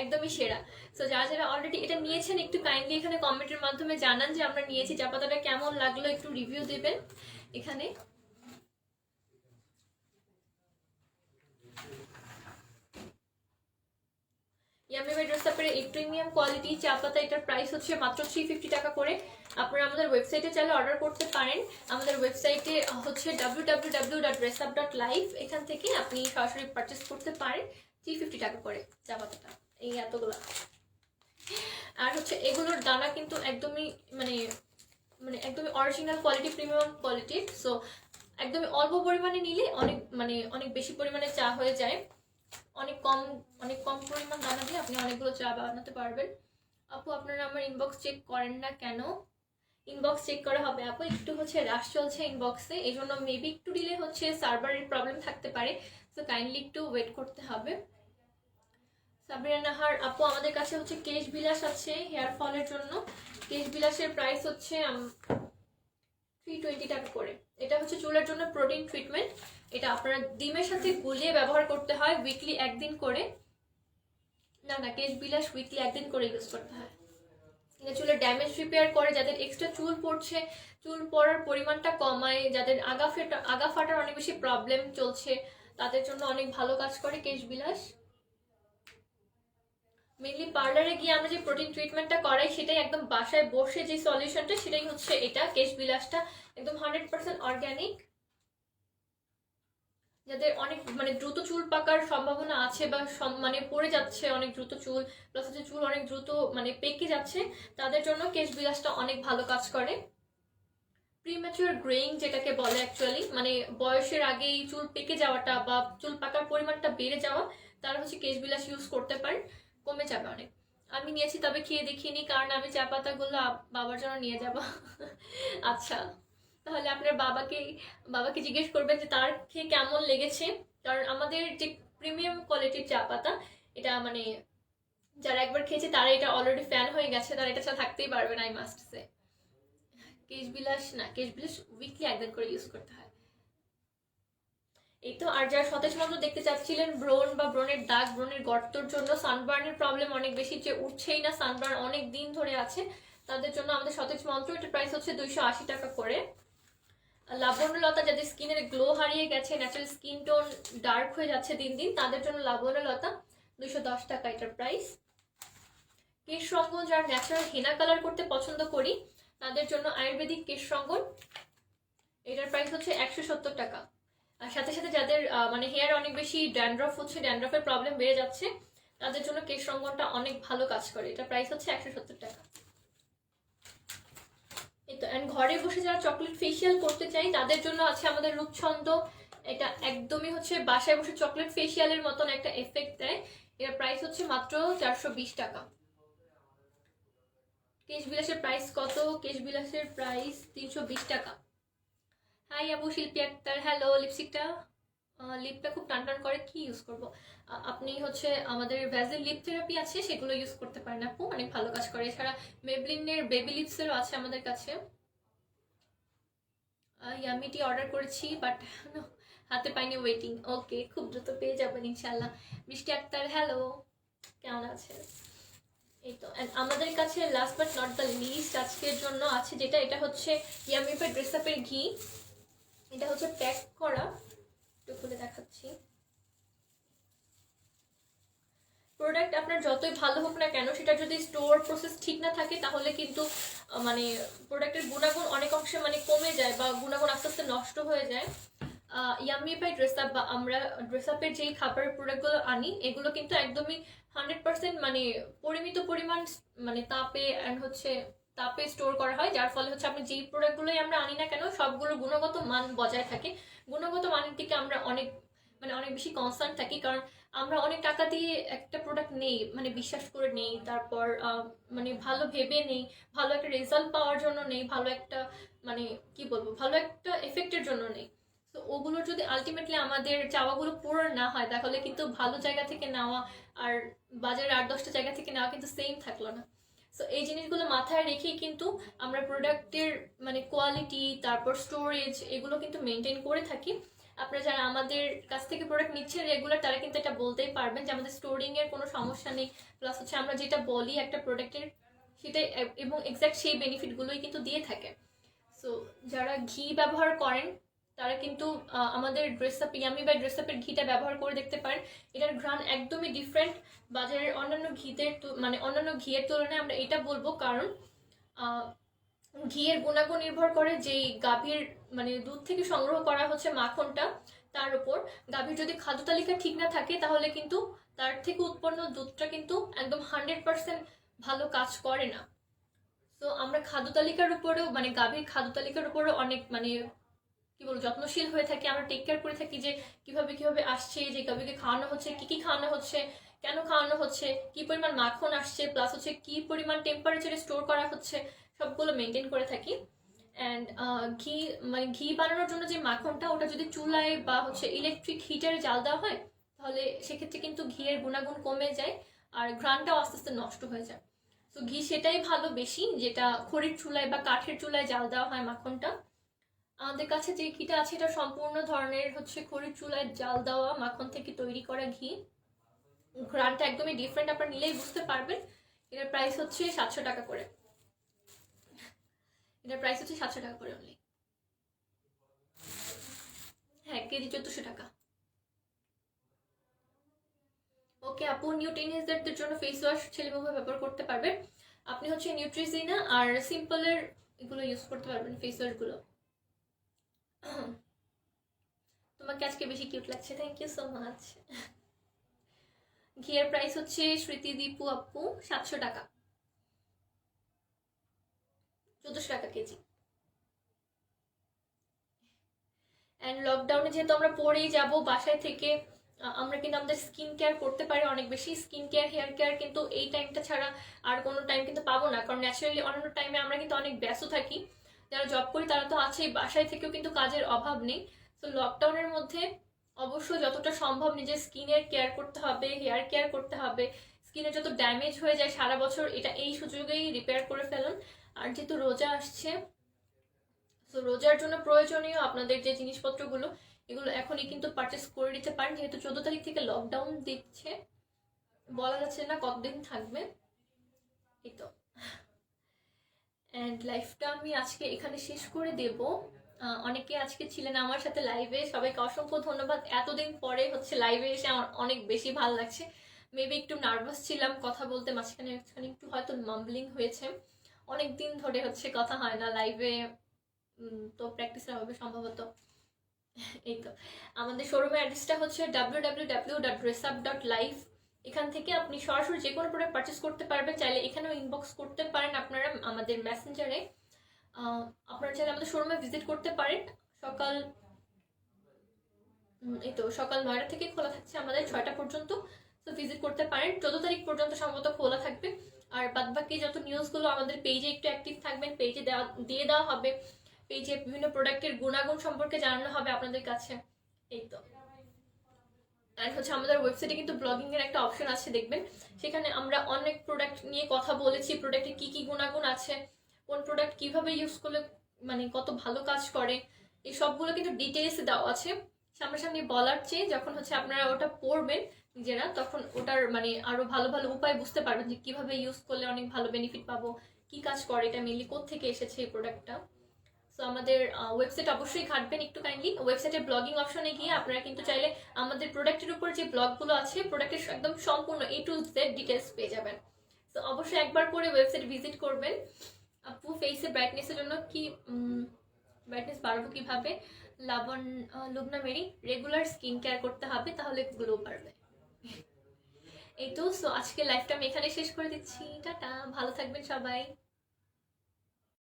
একদমই সেরা। সো যারা যারা অলরেডি এটা নিয়েছেন একটু কাইন্ডলি এখানে কমেন্টের মাধ্যমে জানান যে আমরা নিয়েছি, চা পাতাটা কেমন লাগলো একটু রিভিউ দেবেন এখানে। ইয়াম্মি বাই ড্রেসআপের এই প্রিমিয়াম কোয়ালিটি চা পাতা, এটার প্রাইস হচ্ছে মাত্র 350 টাকা করে। আপনারা আমাদের ওয়েবসাইটে চাইলে অর্ডার করতে পারেন। আমাদের ওয়েবসাইটে হচ্ছে www.dressup.live, এখান থেকে আপনি সরাসরি পারচেস করতে পারেন 350 টাকা করে চা পাতাটা, এই এতগুলো। আর হচ্ছে এগুলোর দানা কিন্তু একদমই মানে মানে একদমই original quality, premium quality. So একদমই অল্প পরিমাণে নিলে অনেক বেশি পরিমাণে চা হয়ে যায়, অনেক কম পরিমাণ দানা দিয়ে আপনি অনেকগুলো চা বানাতে পারবেন। আপু আপনারা আমার ইনবক্স চেক করেন না কেন? ইনবক্স চেক করা হবে আপু, একটু হচ্ছে রাশ চলছে ইনবক্সে, এই জন্য মেবি একটু ডিলে হচ্ছে, সার্ভারের প্রবলেম থাকতে পারে, সো কাইন্ডলি একটু ওয়েট করতে হবে। সাবরিনা নাহার আপু আমাদের কাছে হচ্ছে কেশ বিলাস আছে হেয়ার ফলের জন্য, কেশ বিলাসের প্রাইস হচ্ছে 320 টাকা করে। এটা হচ্ছে চুলের জন্য প্রোটিন ট্রিটমেন্ট, এটা আপনারা ডিমের সাথে গুলিয়ে ব্যবহার করতে হয় উইকলি একদিন করে। না কেশ বিলাস উইকলি একদিন করে ইউজ করতে হয়। এটা চুলের ড্যামেজ রিপেয়ার করে, যাদের এক্সট্রা চুল পড়ছে চুল পড়ার পরিমাণটা কমায়, যাদের আগা ফাটার অনেক বেশি প্রবলেম চলছে তাদের জন্য অনেক ভালো কাজ করে কেশ বিলাস। মেনলি পার্লারে গিয়ে আমরা যে প্রোটিন ট্রিটমেন্টটা করাই সেটাই একদম বাসায় বসে যে সলিউশনটা সেটাই হচ্ছে এটা কেশ বিলাসটা, একদম 100% অর্গ্যানিক। যাদের অনেক মানে দ্রুত চুল পাকার সম্ভাবনা আছে বা মানে পড়ে যাচ্ছে অনেক দ্রুত চুল, প্লাস হচ্ছে চুল অনেক দ্রুত মানে পেকে যাচ্ছে, তাদের জন্য কেশ বিলাসটা অনেক ভালো কাজ করে। প্রিম্যাচুয়ার গ্রেইং যেটাকে বলে অ্যাকচুয়ালি, মানে বয়সের আগেই চুল পেকে যাওয়াটা বা চুল পাকার পরিমাণটা বেড়ে যাওয়া, তারা হচ্ছে কেশ বিলাস ইউজ করতে পারেন, কমে যাবে অনেক। আমি নিয়েছি তবে খেয়ে দেখিনি, কারণ আমি চা পাতাগুলো বাবার জন্য নিয়ে যাব। আচ্ছা, তাহলে আপনার বাবাকে জিজ্ঞেস করবেন যে তার খেয়ে কেমন লেগেছে, কারণ আমাদের যে প্রিমিয়াম কোয়ালিটির চা পাতা এটা মানে যারা একবার খেয়েছে তারা এটা অলরেডি ফ্যান হয়ে গেছে, তারা এটা ছাড়া থাকতেই পারবে না, আই মাস্ট সে। কেশ বিলাস উইকলি একদিন করে ইউজ করতে হয়। এই তো। আর যারা সতেজ মন্ত্র দেখতে চাচ্ছিলেন, ব্রণ বা ব্রণের দাগ, ব্রণের গর্তর জন্য, সানবার্নের প্রবলেম অনেক বেশি, যে উঠছেই না, সানবার্ন অনেক দিন ধরে আছে, তাদের জন্য আমাদের সতেজ মন্ত্র, এটার প্রাইস হচ্ছে 280 টাকা করে। লাবণ্যলতা, যাদের স্কিনের গ্লো হারিয়ে গেছে, ন্যাচারাল স্কিন টোন ডার্ক হয়ে যাচ্ছে দিন দিন, তাদের জন্য লাবণ্যলতা 210 টাকা এটার প্রাইস। কেশ রঙ্গন, যারা ন্যাচারাল হেনা কালার করতে পছন্দ করি, তাদের জন্য আয়ুর্বেদিক কেশ রঙ্গন, এটার প্রাইস হচ্ছে 170 টাকা। আর সাথে সাথে যাদের মানে হেয়ার অনেক বেশি ড্যান্ড্রফ হচ্ছে, ড্যান্ড্রফের প্রবলেম বেড়ে যাচ্ছে, তাদের জন্য কেশ রঙ্গনটা অনেক ভালো কাজ করে, এটা প্রাইস হচ্ছে 170 টাকা। এই তো। অ্যান্ড ঘরে বসে যারা চকলেট ফেসিয়াল করতে চাই, তাদের জন্য আছে আমাদের রূপছন্দ। এটা একদমই হচ্ছে বাসায় বসে চকলেট ফেসিয়ালের মতন একটা এফেক্ট দেয়, এর প্রাইস হচ্ছে মাত্র 420 টাকা। কেশ বিলাসের প্রাইস কত? কেশ বিলাসের প্রাইস 320 টাকা। হাই আবু শিল্পী আক্তার, হ্যালো। লিপস্টিকটা, লিপটা খুব টান টান করে, কি ইউজ করব? আপনি হচ্ছে আমাদের ভ্যাজেল লিপ থেরাপি আছে, সেগুলো ইউজ করতে পারেন আপু, অনেক ভালো কাজ করে। এছাড়া মেবলিনের বেবি লিপসেরও আছে আমাদের কাছে। ইয়ামিটি অর্ডার করেছি, বাট হাতে পাইনি, ওয়েটিং। ওকে, খুব দ্রুত পেয়ে যাবেন ইনশাল্লাহ। বৃষ্টি আক্তার, হ্যালো, কেমন আছে? এই তো। আমাদের কাছে last but not the least আজকের জন্য আছে যেটা, এটা হচ্ছে ইয়ামিফাই ড্রেস আপের ঘি। এটা হচ্ছে প্যাক করা, একটু খুলে দেখাচ্ছি। প্রোডাক্ট আপনার যতই ভালো হোক না কেন, সেটা যদি স্টোর প্রসেস ঠিক না থাকে, তাহলে কিন্তু মানে প্রোডাক্টের গুণাগুণ অনেক অংশে মানে কমে যায়, বা গুণাগুণ আস্তে আস্তে নষ্ট হয়ে যায়। ইয়ামিফাই ড্রেস আপ বা আমরা ড্রেস আপের যেই খাবারের প্রোডাক্টগুলো আনি, এগুলো কিন্তু একদমই 100% মানে পরিমিত পরিমাণ মানে তাপে অ্যান্ড হচ্ছে তাপে স্টোর করা হয়, যার ফলে হচ্ছে আপনি যেই প্রোডাক্টগুলোই আমরা আনি না কেন, সবগুলো গুণগত মান বজায় থাকে। গুণগত মানের দিকে আমরা অনেক মানে অনেক বেশি কনসার্ন থাকি, কারণ আমরা অনেক টাকা দিয়ে একটা প্রোডাক্ট নেই, মানে বিশ্বাস করে নেই, তারপর মানে ভালো ভেবে নেই, ভালো একটা রেজাল্ট পাওয়ার জন্য নেই, ভালো একটা মানে কি বলবো, ভালো একটা এফেক্টের জন্য নেই। তো ওগুলোর যদি আলটিমেটলি আমাদের চাওয়াগুলো পূরণ না হয়, তাহলে কিন্তু ভালো জায়গা থেকে নেওয়া আর বাজারের 8-10টা জায়গা থেকে নেওয়া কিন্তু সেম থাকলো না। সো এই জিনিসগুলো মাথায় রেখেই কিন্তু আমরা প্রোডাক্টের মানে কোয়ালিটি, তারপর স্টোরেজ, এগুলো কিন্তু মেনটেন করে থাকি। আপনারা যারা আমাদের কাছ থেকে প্রোডাক্ট নিচ্ছেন রেগুলার, তারা কিন্তু এটা বলতেই পারবেন যে আমাদের স্টোরিং এর কোনো সমস্যা নেই, প্লাস হচ্ছে আমরা যেটা বলি একটা প্রোডাক্টের সেটাই, এবং এক্স্যাক্ট সেই বেনিফিটগুলোই কিন্তু দিয়ে থাকে। সো যারা ঘি ব্যবহার করেন, তারা কিন্তু আমাদের dress up, yummy by dress আপের ঘিটা ব্যবহার করে দেখতে পারেন। এটার ঘ্রাণ একদমই ডিফারেন্ট বাজারের অন্যান্য ঘিদের, মানে অন্যান্য ঘিয়ের তুলনায় আমরা এটা বলবো, কারণ ঘিয়ের গুণাগুণ নির্ভর করে যেই গাভীর মানে দুধ থেকে সংগ্রহ করা হচ্ছে মাখনটা, তার উপর। গাভীর যদি খাদ্য তালিকা ঠিক না থাকে, তাহলে কিন্তু তার থেকে উৎপন্ন দুধটা কিন্তু একদম 100% ভালো কাজ করে না। তো আমরা খাদ্য তালিকার উপরেও মানে গাভীর খাদ্য তালিকার উপরেও অনেক মানে কি বলবো যত্নশীল হয়ে থাকি, আমরা টেক কেয়ার করে থাকি যে কিভাবে কিভাবে আসছে, যে গাভীকে খাওয়ানো হচ্ছে, কি কি খাওয়ানো হচ্ছে, কেন খাওয়ানো হচ্ছে, কি পরিমাণ মাখন আসছে, প্লাস হচ্ছে কি পরিমাণ টেম্পারেচারে স্টোর করা হচ্ছে, সবগুলো মেনটেন করে থাকি। অ্যান্ড ঘি মানে ঘি বানানোর জন্য যে মাখনটা, ওটা যদি চুলায় বা হচ্ছে ইলেকট্রিক হিটারে জাল দেওয়া হয়, তাহলে সেক্ষেত্রে কিন্তু ঘিয়ের গুণাগুণ কমে যায়, আর ঘ্রাণটাও আস্তে আস্তে নষ্ট হয়ে যায়। তো ঘি সেটাই ভালো বেশি, যেটা খড়ির চুলায় বা কাঠের চুলায় জাল দেওয়া হয় মাখনটা। আমাদের কাছে যে ঘিটা আছে, এটা সম্পূর্ণ ধরনের হচ্ছে খড়ির চুলায় জাল দেওয়া মাখন থেকে তৈরি করা ঘি। ঘ্রাণটা একদমই ডিফারেন্ট, আপনারা নিলেই বুঝতে পারবেন। এটার প্রাইস হচ্ছে 700 টাকা করে। এটার প্রাইস হচ্ছে 700 টাকা করে অনলি। হ্যাঁ, কেজি 1400 টাকা। ওকে আপু, নিউ টিনেজারদের জন্য ফেস ওয়াশ ছেলেমেয়েরা ব্যবহার করতে পারবে। আপনি হচ্ছে নিউট্রিজিনা আর সিম্পলের এগুলো ইউজ করতে পারবেন, ফেস ওয়াশগুলো। তোমাকে আজকে বেশি কিউট লাগছে, থ্যাংক ইউ সো মাচ। ঘিয়ের প্রাইস হচ্ছে স্মৃতি দীপু আপু 700 টাকা, 1400 টাকা কেজি। অ্যান্ড লকডাউনে যেহেতু আমরা পড়েই যাব বাসায় থেকে, আমরা কিন্তু আমাদের স্কিন কেয়ার করতে পারি অনেক বেশি। স্কিন কেয়ার, হেয়ার কেয়ার কিন্তু এই টাইমটা ছাড়া আর কোনো টাইম কিন্তু পাবো না, কারণ ন্যাচারালি অন্যান্য টাইমে আমরা কিন্তু অনেক ব্যস্ত থাকি। যারা জব করি তারা তো আছেই, বাসায় থেকেও কিন্তু কাজের অভাব নেই। তো লকডাউনের মধ্যে অবশ্যই যতটা সম্ভব নিজের স্কিনের কেয়ার করতে হবে, হেয়ার কেয়ার করতে হবে। স্কিনের যত ড্যামেজ হয়ে যায় সারা বছর, এটা এই সুযোগেই রিপেয়ার করে ফেলুন। আর যেহেতু রোজা আসছে, তো রোজার জন্য প্রয়োজনীয় আপনাদের যে জিনিসপত্রগুলো, এগুলো এখনই কিন্তু পারচেস করে নিতে পারেন, যেহেতু 14 তারিখ থেকে লকডাউন দিচ্ছে, বলা যাচ্ছে না কতদিন থাকবে। এই তো, অ্যান্ড লাইফটা আমি আজকে এখানে শেষ করে দেব। অনেকে আজকে ছিলেন আমার সাথে লাইভে, সবাইকে অসংখ্য ধন্যবাদ। এতদিন পরে হচ্ছে লাইভে এসে আমার অনেক বেশি ভালো লাগছে। মেবি একটু নার্ভাস ছিলাম কথা বলতে, মাঝখানে একটু হয়তো মাম্বলিং হয়েছে, অনেক দিন ধরে হচ্ছে কথা হয় না লাইভে, তো প্র্যাকটিসের হবে সম্ভবত। এই তো, আমাদের শোরুমের অ্যাড্রেসটা হচ্ছে www.dressup.live। এখান থেকে আপনি সরাসরি যে কোনো প্রোডাক্ট পারচেস করতে পারবেন, চাইলে এখানেও ইনবক্স করতে পারেন আপনারা আমাদের মেসেঞ্জারে। আপনারা চাইলে আমাদের শোরুমে ভিজিট করতে পারেন। সকাল এই তো সকাল 9টা থেকে খোলা থাকছে আমাদের 6টা পর্যন্ত, তো ভিজিট করতে পারেন। 14 তারিখ পর্যন্ত সম্ভবত খোলা থাকবে। আর বাদবাকি যত নিউজগুলো আমাদের পেজে একটু অ্যাক্টিভ থাকবেন, পেজে দিয়ে দেওয়া হবে। পেজে বিভিন্ন প্রোডাক্টের গুণাগুণ সম্পর্কে জানানো হবে আপনাদের কাছে। এই তো, অ্যান্ড হচ্ছে আমাদের ওয়েবসাইটে কিন্তু ব্লগিং এর একটা অপশন আছে, দেখবেন সেখানে আমরা অনেক প্রোডাক্ট নিয়ে কথা বলেছি, প্রোডাক্টে কি কি গুণাগুণ আছে, কোন প্রোডাক্ট কিভাবে ইউজ করলে মানে কত ভালো কাজ করে, এই সবগুলো কিন্তু ডিটেইলসে দেওয়া আছে। সামনাসামনি বলার চেয়ে যখন হচ্ছে আপনারা ওটা পড়বেন নিজেরা, তখন ওটার মানে আরো ভালো ভালো উপায় বুঝতে পারবেন যে কিভাবে ইউজ করলে অনেক ভালো বেনিফিট পাবো, কি কাজ করে, এটা মেনলি কোত্থেকে এসেছে এই প্রোডাক্টটা। সো আমাদের ওয়েবসাইট অবশ্যই ঘাটবেন একটু কাইন্ডলি। ওয়েবসাইটে ব্লগিং অপশনে গিয়ে আপনারা কিন্তু চাইলে আমাদের প্রোডাক্টের উপর যে ব্লগগুলো আছে, প্রোডাক্টের একদম সম্পূর্ণ A to Z ডিটেলস পেয়ে যাবেন। তো অবশ্যই একবার করে ওয়েবসাইট ভিজিট করবেন। আপু ফেসের ব্রাইটনেসের জন্য কি ব্রাইটনেস বাড়াবো কিভাবে? লুবনা মেরি রেগুলার স্কিন কেয়ার করতে হবে, তাহলে গ্লো বাড়বে। এই তো, সো আজকে লাইফটা আমি এখানে শেষ করে দিচ্ছি। টাটা, ভালো থাকবেন সবাই।